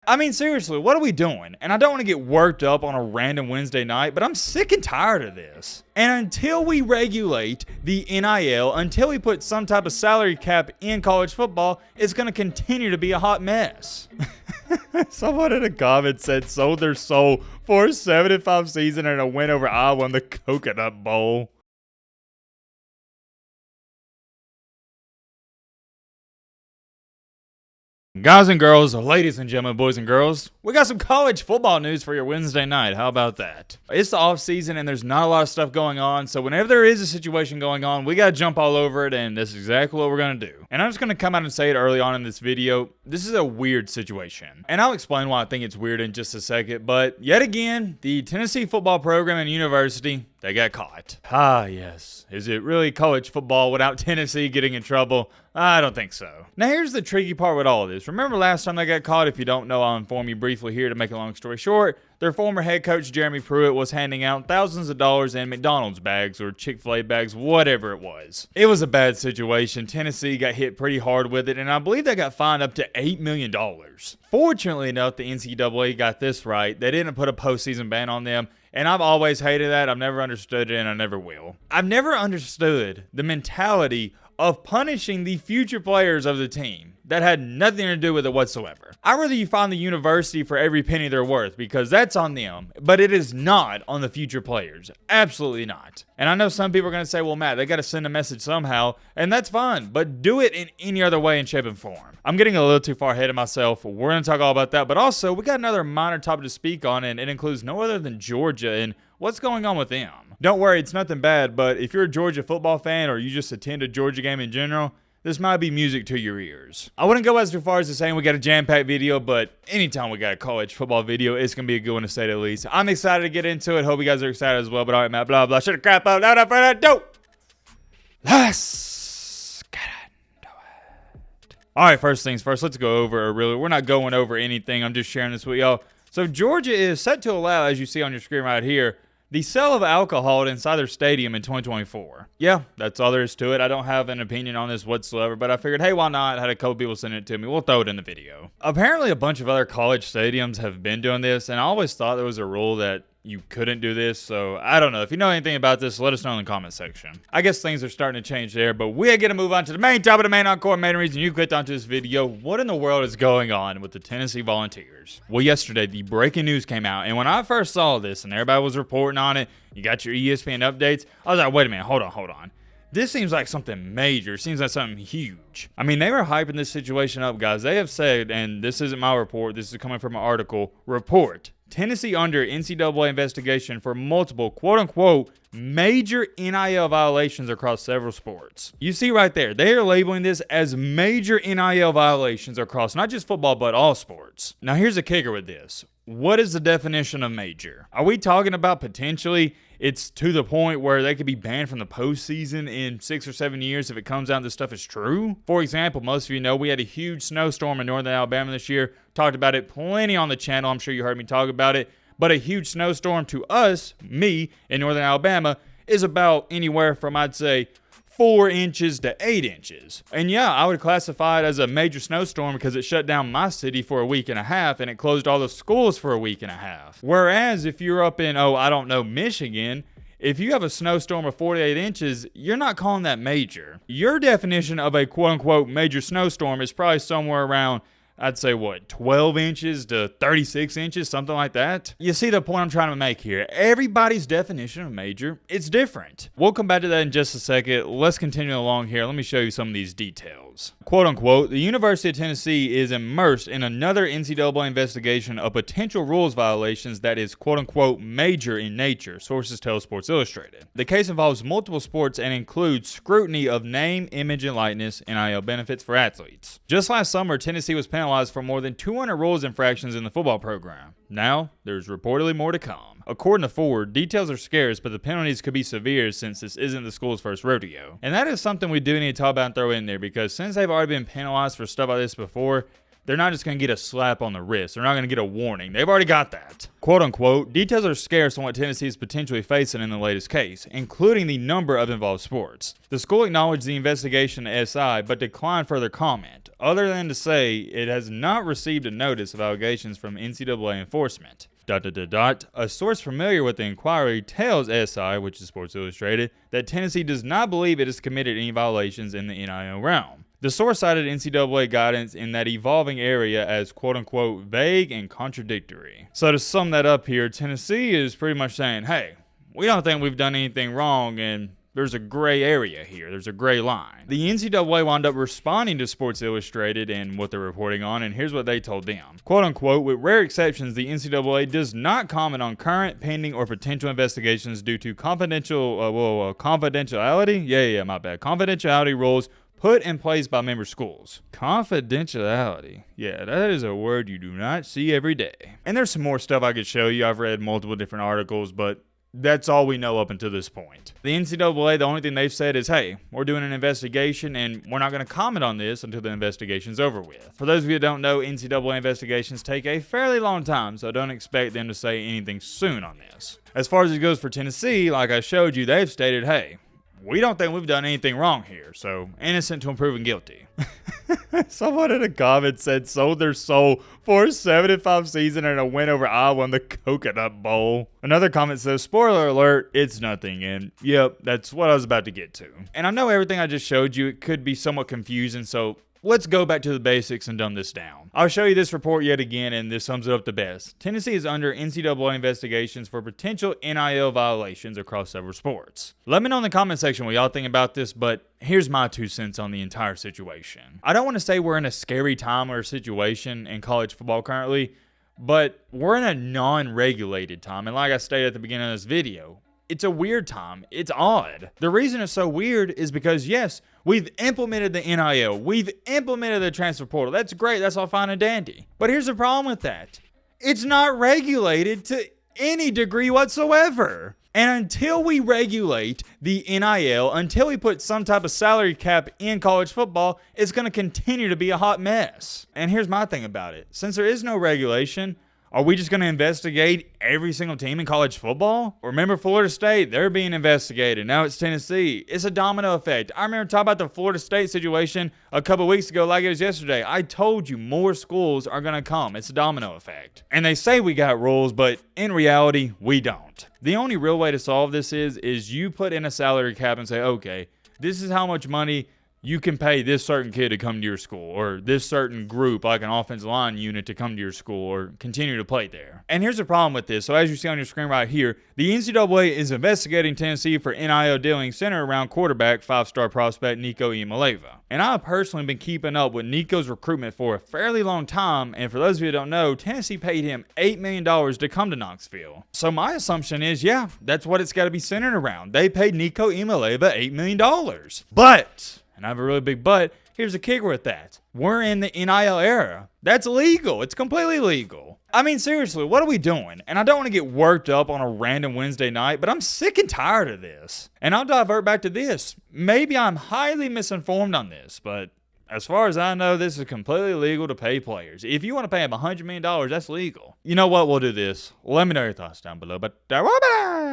I mean, seriously, what are we doing? And I don't want to get worked up on a random Wednesday night, but I'm sick and tired of this. And until we regulate the NIL, until we put some type of salary cap in college football, it's going to continue to be a hot mess. Someone in the comments said sold their soul for a 7-5 season and a win over Iowa in the Coconut Bowl. Guys and girls, ladies and gentlemen, boys and girls, we got some college football news for your Wednesday night. How about that? It's the off season and there's not a lot of stuff going on. So whenever there is a situation going on, we got to jump all over it. And this is exactly what we're going to do. And I'm just going to come out and say it early on in this video. This is a weird situation. And I'll explain why I think it's weird in just a second. But yet again, the Tennessee football program and university, they got caught. Ah, yes. Is it really college football without Tennessee getting in trouble? I don't think so. Now, here's the tricky part with all of this. Remember last time they got caught? If you don't know, I'll inform you briefly here to make a long story short. Their former head coach, Jeremy Pruitt, was handing out thousands of dollars in McDonald's bags or Chick-fil-A bags, whatever it was. It was a bad situation. Tennessee got hit pretty hard with it, and I believe they got fined up to $8 million. Fortunately enough, the NCAA got this right. They didn't put a postseason ban on them. And I've always hated that. I've never understood it, and I never will. I've never understood the mentality of punishing the future players of the team that had nothing to do with it whatsoever. I'd rather you find the university for every penny they're worth, because that's on them, but it is not on the future players. Absolutely not. And I know some people are going to say, well, Matt, they got to send a message somehow, and that's fine, but do it in any other way in shape and form. I'm getting a little too far ahead of myself. We're going to talk all about that, but also we got another minor topic to speak on, and it includes no other than Georgia and what's going on with them. Don't worry, it's nothing bad, but if you're a Georgia football fan or you just attend a Georgia game in general, this might be music to your ears. I wouldn't go as far as to saying we got a jam-packed video, but anytime we got a college football video, it's going to be a good one to say the least. I'm excited to get into it. Hope you guys are excited as well, but all right, Matt, blah, blah. Shut the crap up. Now, for that dope. Let's get into it. All right, first things first, let's go over we're not going over anything. I'm just sharing this with y'all. So Georgia is set to allow, as you see on your screen right here, the sale of alcohol inside their stadium in 2024. Yeah, that's all there is to it. I don't have an opinion on this whatsoever, but I figured, hey, why not? I had a couple people send it to me. We'll throw it in the video. Apparently, a bunch of other college stadiums have been doing this, and I always thought there was a rule that you couldn't do this, so I don't know. If you know anything about this, let us know in the comment section. I guess things are starting to change there, but we are going to move on to the main topic, the main encore, main reason you clicked onto this video. What in the world is going on with the Tennessee Volunteers? Well, yesterday, the breaking news came out, and when I first saw this, and everybody was reporting on it, you got your ESPN updates, I was like, wait a minute, hold on. This seems like something major. It seems like something huge. I mean, they were hyping this situation up, guys. They have said, and this isn't my report, this is coming from an article, report, Tennessee under NCAA investigation for multiple, quote-unquote, major NIL violations across several sports. You see right there, they are labeling this as major NIL violations across not just football, but all sports. Now, here's the kicker with this. What is the definition of major? Are we talking about potentially it's to the point where they could be banned from the postseason in 6 or 7 years if it comes out this stuff is true? For example, most of you know we had a huge snowstorm in northern Alabama this year. Talked about it plenty on the channel. I'm sure you heard me talk about it. But a huge snowstorm to us, me, in northern Alabama, is about anywhere from, I'd say, 4 inches to 8 inches. And yeah, I would classify it as a major snowstorm because it shut down my city for a week and a half and it closed all the schools for a week and a half. Whereas if you're up in, Michigan, if you have a snowstorm of 48 inches, you're not calling that major. Your definition of a quote-unquote major snowstorm is probably somewhere around, I'd say, 12 inches to 36 inches, something like that. You see the point I'm trying to make here. Everybody's definition of major, it's different. We'll come back to that in just a second. Let's continue along here. Let me show you some of these details. Quote unquote, the University of Tennessee is immersed in another NCAA investigation of potential rules violations that is quote unquote major in nature, sources tell Sports Illustrated. The case involves multiple sports and includes scrutiny of name, image, and likeness, NIL benefits for athletes. Just last summer, Tennessee was penalized for more than 200 rules infractions in the football program. Now, there's reportedly more to come. According to Ford, details are scarce, but the penalties could be severe since this isn't the school's first rodeo. And that is something we do need to talk about and throw in there, because since they've already been penalized for stuff like this before, they're not just going to get a slap on the wrist. They're not going to get a warning. They've already got that. Quote unquote, details are scarce on what Tennessee is potentially facing in the latest case, including the number of involved sports. The school acknowledged the investigation to SI, but declined further comment, other than to say it has not received a notice of allegations from NCAA enforcement. A source familiar with the inquiry tells SI, which is Sports Illustrated, that Tennessee does not believe it has committed any violations in the NIL realm. The source cited NCAA guidance in that evolving area as quote-unquote vague and contradictory. So to sum that up here, Tennessee is pretty much saying, hey, we don't think we've done anything wrong, and there's a gray area here. There's a gray line. The NCAA wound up responding to Sports Illustrated and what they're reporting on, and here's what they told them. Quote unquote, with rare exceptions, the NCAA does not comment on current, pending, or potential investigations due to confidentiality rules put in place by member schools. Confidentiality. Yeah, that is a word you do not see every day. And there's some more stuff I could show you. I've read multiple different articles, but that's all we know up until this point. The NCAA, the only thing they've said is, hey, we're doing an investigation and we're not going to comment on this until the investigation's over with. For those of you who don't know, NCAA investigations take a fairly long time, so don't expect them to say anything soon on this. As far as it goes for Tennessee, like I showed you, they've stated, hey, we don't think we've done anything wrong here, so innocent until proven guilty. Someone in the comments said sold their soul for a 7-5 season and a win over Iowa in the Coconut Bowl. Another comment says, spoiler alert, it's nothing. And yep, that's what I was about to get to. And I know everything I just showed you, it could be somewhat confusing, so let's go back to the basics and dumb this down. I'll show you this report yet again, and this sums it up the best. Tennessee is under NCAA investigations for potential NIL violations across several sports. Let me know in the comment section what y'all think about this, but here's my 2 cents on the entire situation. I don't want to say we're in a scary time or situation in college football currently, but we're in a non-regulated time, and like I stated at the beginning of this video, it's a weird time. It's odd. The reason it's so weird is because, yes, we've implemented the NIL. We've implemented the transfer portal. That's great. That's all fine and dandy. But here's the problem with that. It's not regulated to any degree whatsoever. And until we regulate the NIL, until we put some type of salary cap in college football, it's going to continue to be a hot mess. And here's my thing about it. Since there is no regulation, are we just going to investigate every single team in college football? Remember Florida State, they're being investigated. Now it's Tennessee. It's a domino effect. I remember talking about the Florida State situation a couple weeks ago like it was yesterday. I told you more schools are going to come. It's a domino effect. And they say we got rules, but in reality, we don't. The only real way to solve this is you put in a salary cap and say, okay, this is how much money you can pay this certain kid to come to your school, or this certain group, like an offensive line unit, to come to your school or continue to play there. And here's the problem with this. So as you see on your screen right here, the NCAA is investigating Tennessee for NIL dealing centered around quarterback 5-star prospect Nico Iamaleava. And I've personally been keeping up with Nico's recruitment for a fairly long time, and for those of you who don't know, Tennessee paid him $8 million to come to Knoxville. So my assumption is, yeah, that's what it's got to be centered around. They paid Nico Iamaleava $8 million. But, and I have a really big but, here's the kicker with that. We're in the NIL era. That's legal. It's completely legal. I mean, seriously, what are we doing? And I don't want to get worked up on a random Wednesday night, but I'm sick and tired of this. And I'll divert back to this. Maybe I'm highly misinformed on this, but as far as I know, this is completely legal to pay players. If you want to pay them $100 million, that's legal. You know what? We'll do this. Let me know your thoughts down below. But